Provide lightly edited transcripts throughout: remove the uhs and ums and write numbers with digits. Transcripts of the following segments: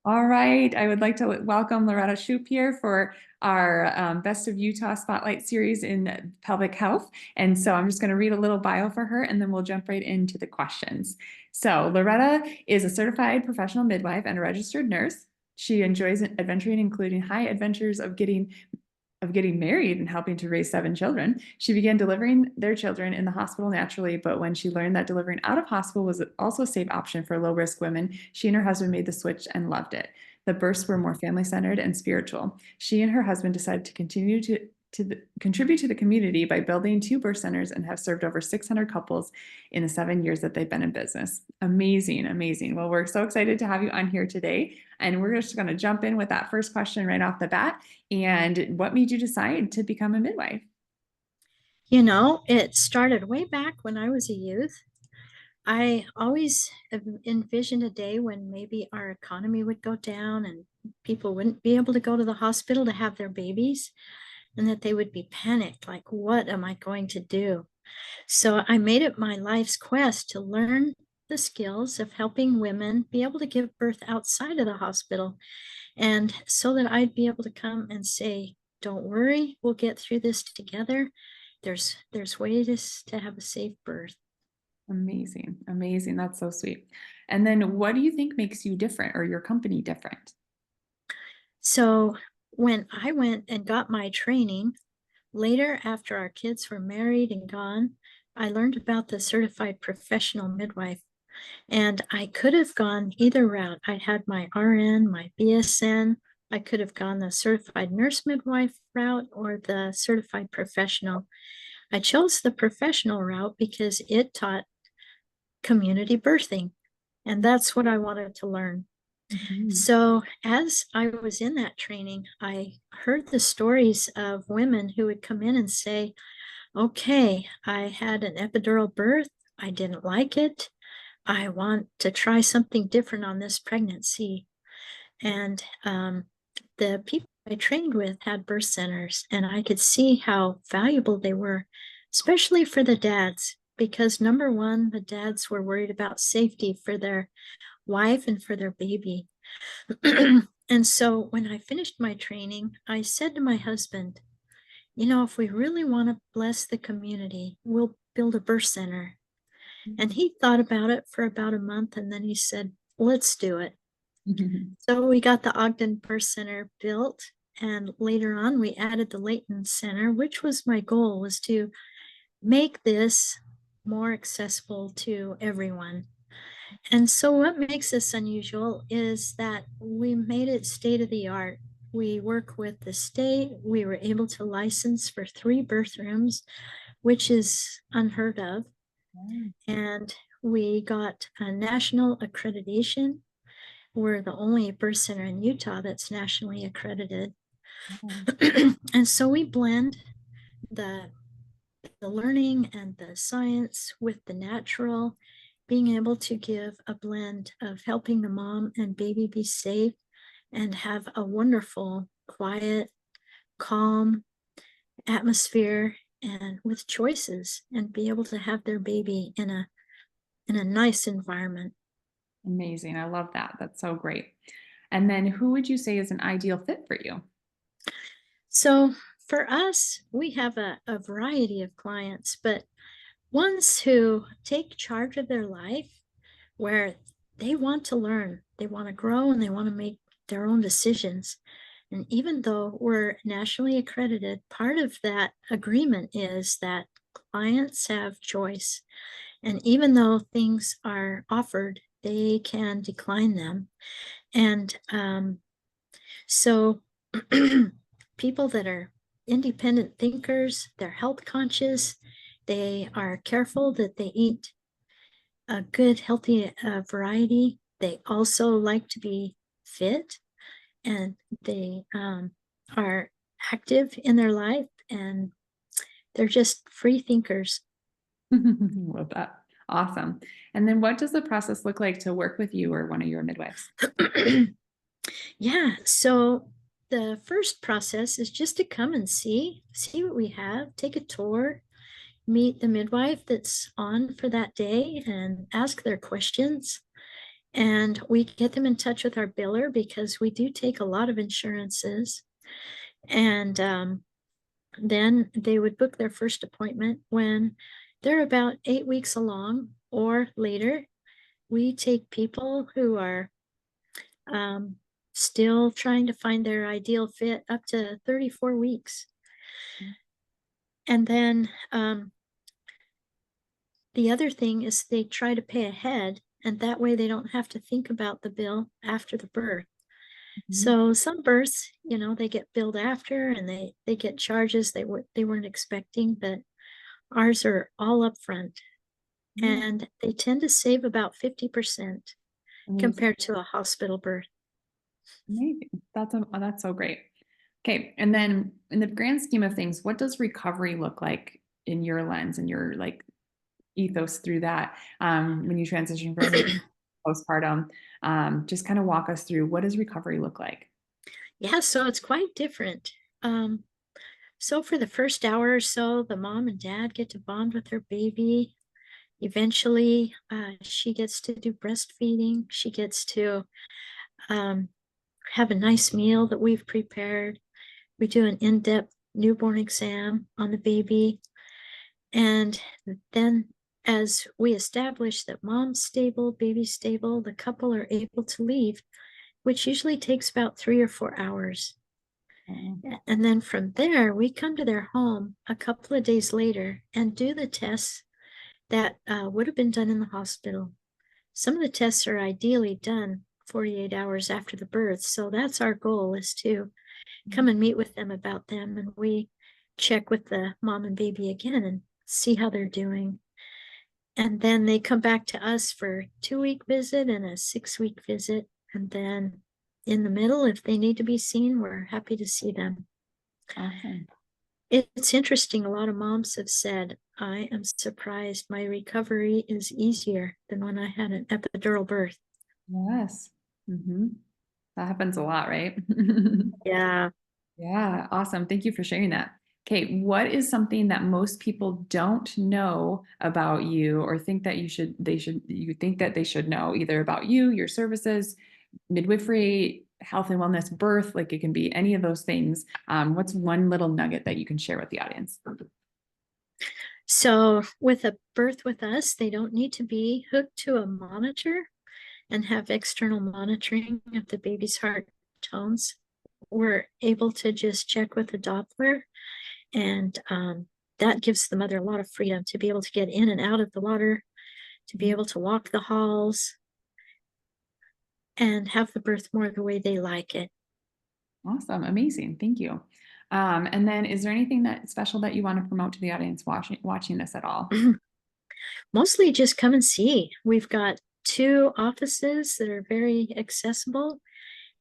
All right, I would like to welcome Loretta Shupe here for our Best of Utah Spotlight series in pelvic health. And so I'm just going to read a little bio for her and then we'll jump right into the questions. So Loretta is a certified professional midwife and a registered nurse. She enjoys adventuring, including high adventures of getting married and helping to raise 7 children. She began delivering their children in the hospital naturally, but when she learned that delivering out of hospital was also a safe option for low-risk women, she and her husband made the switch and loved it. The births were more family-centered and spiritual. She and her husband decided to continue to contribute to the community by building 2 birth centers and have served over 600 couples in the 7 years that they've been in business. Amazing, amazing. Well, we're so excited to have you on here today. And we're just going to jump in with that first question right off the bat. And what made you decide to become a midwife? It started way back when I was a youth. I always envisioned a day when maybe our economy would go down and people wouldn't be able to go to the hospital to have their babies and that they would be panicked, like, what am I going to do? So I made it my life's quest to learn the skills of helping women be able to give birth outside of the hospital. And so that I'd be able to come and say, don't worry, we'll get through this together. There's ways to have a safe birth. Amazing, amazing. That's so sweet. And then what do you think makes you different or your company different? So when I went and got my training later, after our kids were married and gone, I learned about the certified professional midwife. And I could have gone either route. I had my RN, my BSN. I could have gone the certified nurse midwife route or the certified professional. I chose the professional route because it taught community birthing, and that's what I wanted to learn. Mhm. So, as I was in that training, I heard the stories of women who would come in and say, okay, I had an epidural birth. I didn't like it. I want to try something different on this pregnancy. And the people I trained with had birth centers, and I could see how valuable they were, especially for the dads, because number one, the dads were worried about safety for their wife and for their baby. And so when I finished my training, I said to my husband, if we really want to bless the community, we'll build a birth center. And he thought about it for about a month and then he said, let's do it. So we got the Ogden Birth Center built, and later on we added the Layton Center, which was my goal, was to make this more accessible to everyone. And so what makes this unusual is that we made it state of the art. We work with the state. We were able to license for 3 birth rooms, which is unheard of. And we got a national accreditation. We're the only birth center in Utah that's nationally accredited. And so we blend the learning and the science with the natural, being able to give a blend of helping the mom and baby be safe and have a wonderful, quiet, calm atmosphere and with choices and be able to have their baby in a nice environment. Amazing. I love that. That's so great. And then who would you say is an ideal fit for you? So for us, we have a variety of clients, but ones who take charge of their life where they want to learn, they want to grow, and they want to make their own decisions. And even though we're nationally accredited, part of that agreement is that clients have choice. And even though things are offered, they can decline them. And so people that are independent thinkers, they're health conscious, they are careful that they eat a good, healthy variety. They also like to be fit, and they are active in their life, and they're just free thinkers. Love that. Awesome. And then what does the process look like to work with you or one of your midwives? Yeah, so the first process is just to come and see what we have, take a tour, meet the midwife that's on for that day and ask their questions. And we get them in touch with our biller because we do take a lot of insurances. And then they would book their first appointment when they're about 8 weeks along or later. We take people who are um, still trying to find their ideal fit up to 34 weeks. And then the other thing is they try to pay ahead, and that way they don't have to think about the bill after the birth. So some births, they get billed after and they get charges they weren't expecting, but ours are all upfront. And they tend to save about 50% compared to a hospital birth. Amazing. That's so great. Okay. And then in the grand scheme of things, what does recovery look like in your lens and your like ethos through that when you transition from postpartum? Just kind of walk us through, what does recovery look like? Yeah, so it's quite different. So for the first hour or so, the mom and dad get to bond with their baby. Eventually, she gets to do breastfeeding. She gets to have a nice meal that we've prepared. We do an in-depth newborn exam on the baby. And then as we establish that mom's stable, baby's stable, the couple are able to leave, which usually takes about 3 or 4 hours. And then from there, we come to their home a couple of days later and do the tests that would have been done in the hospital. Some of the tests are ideally done 48 hours after the birth. So that's our goal, is to come and meet with them about them. And we check with the mom and baby again and see how they're doing. And then they come back to us for a 2-week visit and a 6-week visit. And then in the middle, if they need to be seen, we're happy to see them. Awesome. It's interesting. A lot of moms have said, I am surprised my recovery is easier than when I had an epidural birth. Yes. That happens a lot, right? Yeah. Yeah, awesome. Thank you for sharing that. Okay, what is something that most people don't know about you or think that you think that they should know either about you, your services, midwifery, health and wellness, birth, like it can be any of those things. What's one little nugget that you can share with the audience? So with a birth with us, they don't need to be hooked to a monitor and have external monitoring of the baby's heart tones. We're able to just check with the Doppler, and that gives the mother a lot of freedom to be able to get in and out of the water, to be able to walk the halls, and have the birth more the way they like it. Awesome, amazing, thank you. And then is there anything that special that you want to promote to the audience watching this at all? Mostly just come and see. We've got 2 offices that are very accessible,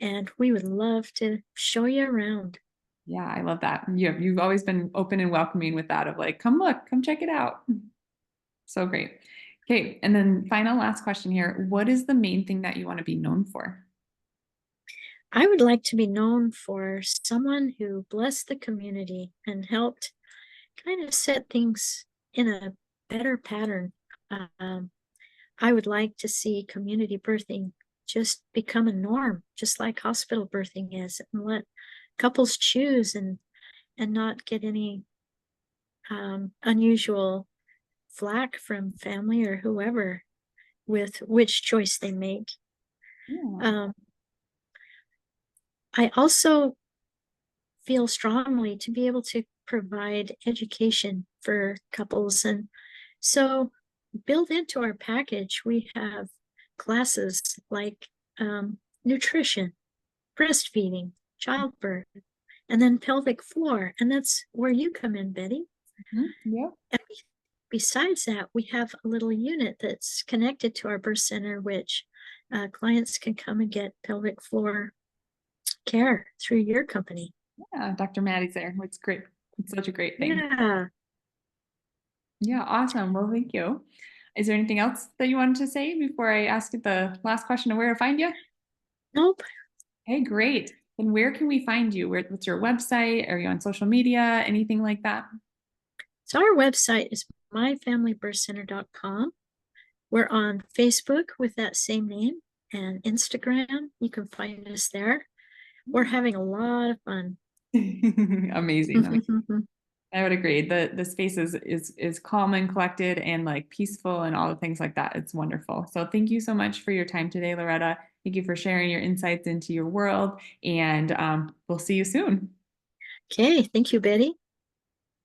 and we would love to show you around. Yeah, I love that. You've always been open and welcoming with that of like, come look, come check it out. So great. Okay, and then final last question here. What is the main thing that you want to be known for? I would like to be known for someone who blessed the community and helped kind of set things in a better pattern. Um, I would like to see community birthing just become a norm, just like hospital birthing is, and let couples choose and not get any unusual flack from family or whoever with which choice they make. Yeah. I also feel strongly to be able to provide education for couples. And so built into our package, we have classes like nutrition, breastfeeding, childbirth, and then pelvic floor. And that's where you come in, Betty. Yeah. And besides that, we have a little unit that's connected to our birth center, which clients can come and get pelvic floor care through your company. Yeah, Dr. Maddie's there. It's great. It's such a great thing. Yeah. Yeah, awesome. Well, thank you. Is there anything else that you wanted to say before I ask you the last question of where to find you? Nope. Hey, great. Then where can we find you? What's your website? Are you on social media? Anything like that? So our website is myfamilybirthcenter.com. We're on Facebook with that same name. and Instagram. You can find us there. We're having a lot of fun. Amazing. I would agree. The space is calm and collected and like peaceful and all the things like that. It's wonderful. So thank you so much for your time today, Loretta. Thank you for sharing your insights into your world, and we'll see you soon. Okay, thank you, Betty.